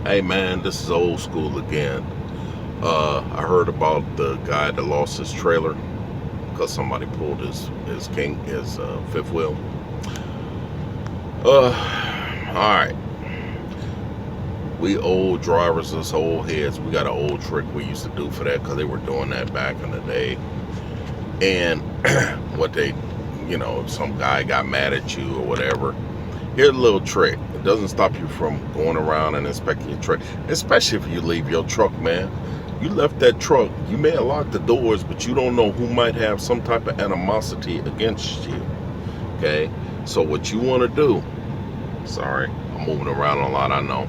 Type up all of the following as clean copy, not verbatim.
Hey man, this is old school again. I heard about the guy that lost his trailer because somebody pulled his fifth wheel. All right. We old drivers, us old heads, we got an old trick we used to do for that because they were doing that back in the day. And what they, some guy got mad at you or whatever. Here's a little trick. It doesn't stop you from going around and inspecting your truck, especially if you leave your truck, man. You left that truck, you may have locked the doors, but you don't know who might have some type of animosity against you. Okay? So what you want to do, sorry, I'm moving around a lot, I know.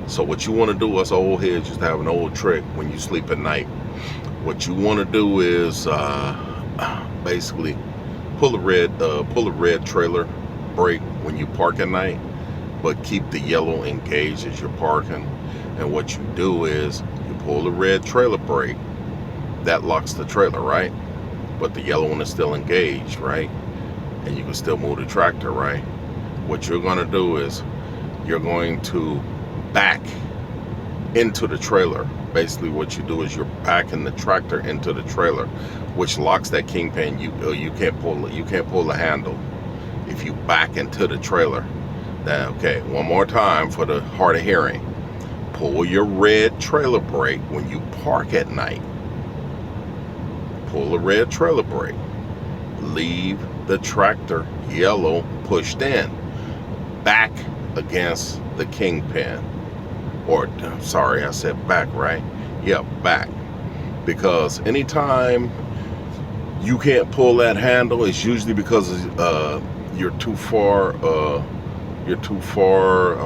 So what you want to do, us old heads used to have an old trick when you sleep at night. What you want to do is basically pull a red trailer brake when you park at night, but keep the yellow engaged as you're parking. And what you do is you pull the red trailer brake, that locks the trailer, right? But the yellow one is still engaged, right? And you can still move the tractor, right? What you're going to do is you're going to back into the trailer. Basically what you do is you're backing the tractor into the trailer, which locks that kingpin. You can't pull it. You can't pull the handle if you back into the trailer. Then, okay, one more time for the hard of hearing. Pull your red trailer brake when you park at night. Pull the red trailer brake. Leave the tractor yellow pushed in, back against the kingpin. Or, sorry, I said back, right? Yeah, back. Because anytime you can't pull that handle, it's usually because you're too far, I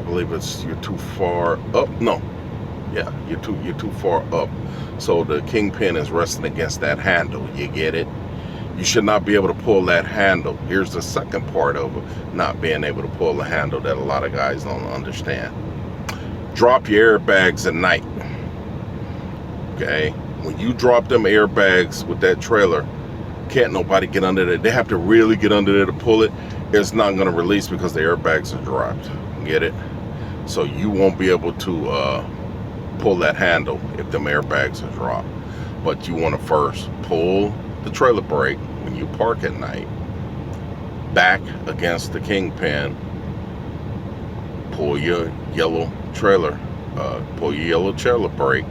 believe you're too far up. No, yeah, you're too far up. So the kingpin is resting against that handle. You get it? You should not be able to pull that handle. Here's the second part of it, not being able to pull the handle that a lot of guys don't understand. Drop your airbags at night. Okay? When you drop them airbags with that trailer, can't nobody get under there. They have to really get under there to pull it. It's not going to release because the airbags are dropped. Get it? So you won't be able to pull that handle if them airbags are dropped. But you want to first pull the trailer brake when you park at night, back against the kingpin, pull your yellow trailer brake,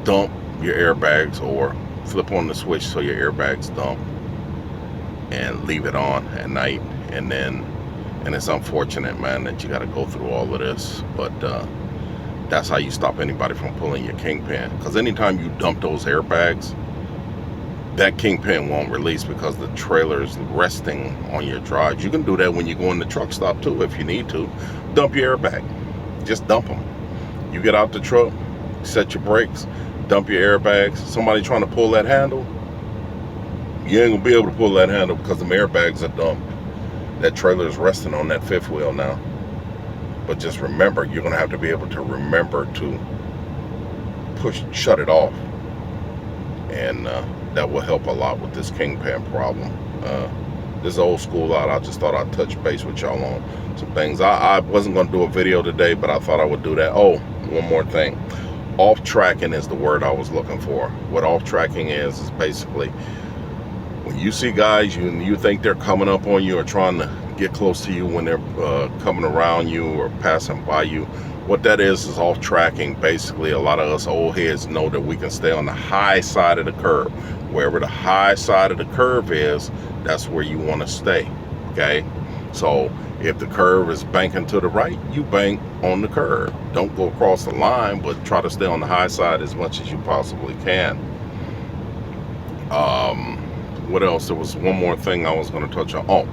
dump your airbags or flip on the switch so your airbags dump, and leave it on at night. And it's unfortunate, man, that you got to go through all of this, but that's how you stop anybody from pulling your kingpin. Because anytime you dump those airbags, that kingpin won't release because the trailer is resting on your drive. You can do that when you go in the truck stop too if you need to. Dump your airbag. Just dump them. You get out the truck, set your brakes, dump your airbags. Somebody trying to pull that handle, you ain't gonna be able to pull that handle because the airbags are dumped. That trailer is resting on that fifth wheel now. But just remember, you're gonna have to be able to remember to shut it off. And that will help a lot with this kingpin problem. This is old school out. I just thought I'd touch base with y'all on some things. I wasn't going to do a video today, but I thought I would do that. Oh, one more thing. Off tracking is the word I was looking for. What off tracking is basically when you see guys you think they're coming up on you or trying to get close to you when they're coming around you or passing by you. What that is off tracking. Basically, a lot of us old heads know that we can stay on the high side of the curve. Wherever the high side of the curve is, that's where you want to stay. Okay? So if the curve is banking to the right, you bank on the curve. Don't go across the line, but try to stay on the high side as much as you possibly can. What else? There was one more thing I was going to touch on. Oh,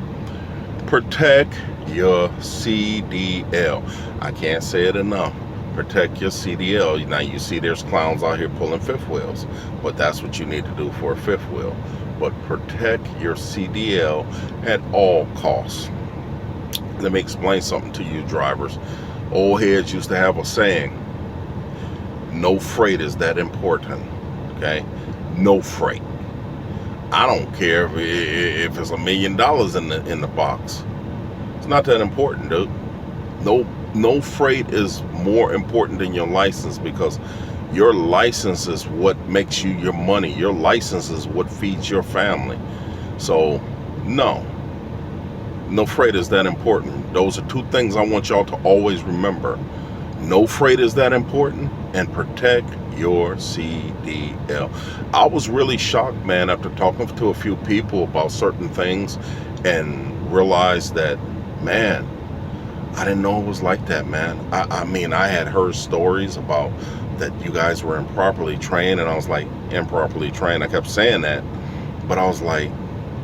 protect your CDL. I can't say it enough. Protect your CDL. Now you see there's clowns out here pulling fifth wheels, but that's what you need to do for a fifth wheel. But protect your CDL at all costs. Let me explain something to you drivers. Old heads used to have a saying, no freight is that important. Okay? No freight. I don't care if it's $1 million in the box. It's not that important, dude. No no freight is more important than your license, because your license is what makes you your money. Your license is what feeds your family. So no, no freight is that important. Those are two things I want y'all to always remember. No freight is that important, and protect your CDL. I was really shocked, man, after talking to a few people about certain things, and realized that, man, I didn't know it was like that, man. I mean, I had heard stories about that you guys were improperly trained, and I was like, improperly trained. I kept saying that, but I was like,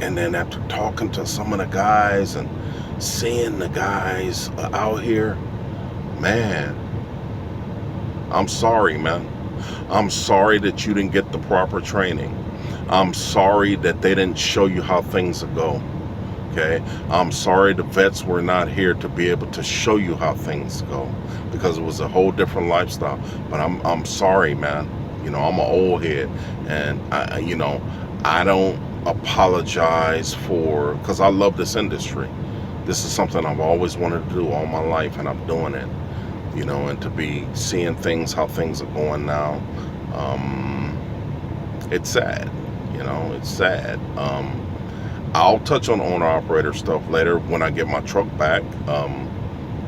and then after talking to some of the guys and seeing the guys out here, man, I'm sorry, man. I'm sorry that you didn't get the proper training. I'm sorry that they didn't show you how things go. Okay, I'm sorry the vets were not here to be able to show you how things go, because it was a whole different lifestyle. But I'm sorry, man. You know, I'm an old head, and I don't apologize for, because I love this industry. This is something I've always wanted to do all my life, and I'm doing it. You know, and to be seeing things, how things are going now, it's sad. You know, it's sad. I'll touch on owner operator stuff later when I get my truck back,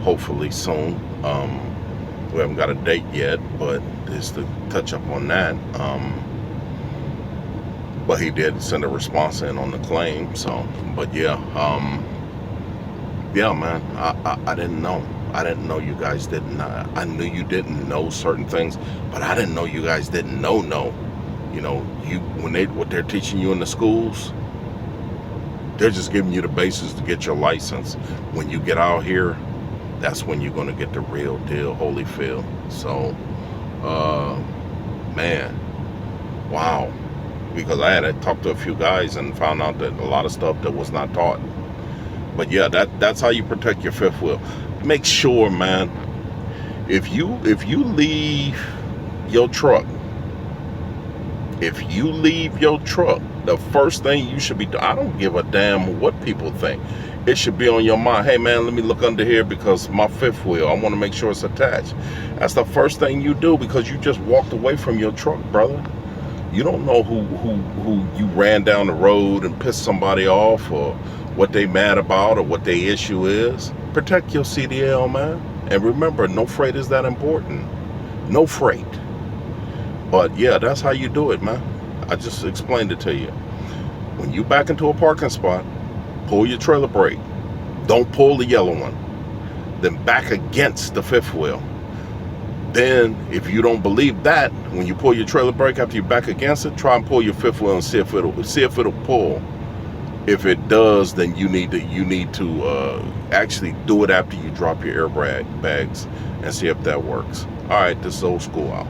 hopefully soon. We haven't got a date yet, but just to touch up on that. But he did send a response in on the claim, so, but yeah, yeah, man, I didn't know. I didn't know you guys didn't. I knew you didn't know certain things, but I didn't know you guys didn't know. You know, what they're teaching you in the schools, they're just giving you the basis to get your license. When you get out here, that's when you're going to get the real deal, Holyfield. So, man, wow. Because I had to talk to a few guys and found out that a lot of stuff that was not taught. But yeah, that's how you protect your fifth wheel. Make sure, man, if you leave your truck, the first thing you should be doing, I don't give a damn what people think. It should be on your mind. Hey, man, let me look under here because my fifth wheel, I want to make sure it's attached. That's the first thing you do, because you just walked away from your truck, brother. You don't know who you ran down the road and pissed somebody off, or what they mad about, or what their issue is. Protect your CDL, man. And remember, no freight is that important. No freight. But yeah, that's how you do it, man. I just explained it to you. When you back into a parking spot, pull your trailer brake. Don't pull the yellow one. Then back against the fifth wheel. Then, if you don't believe that, when you pull your trailer brake after you back against it, try and pull your fifth wheel and see if it'll pull. If it does, then you need to actually do it after you drop your airbag bags and see if that works. All right, this is Old School out.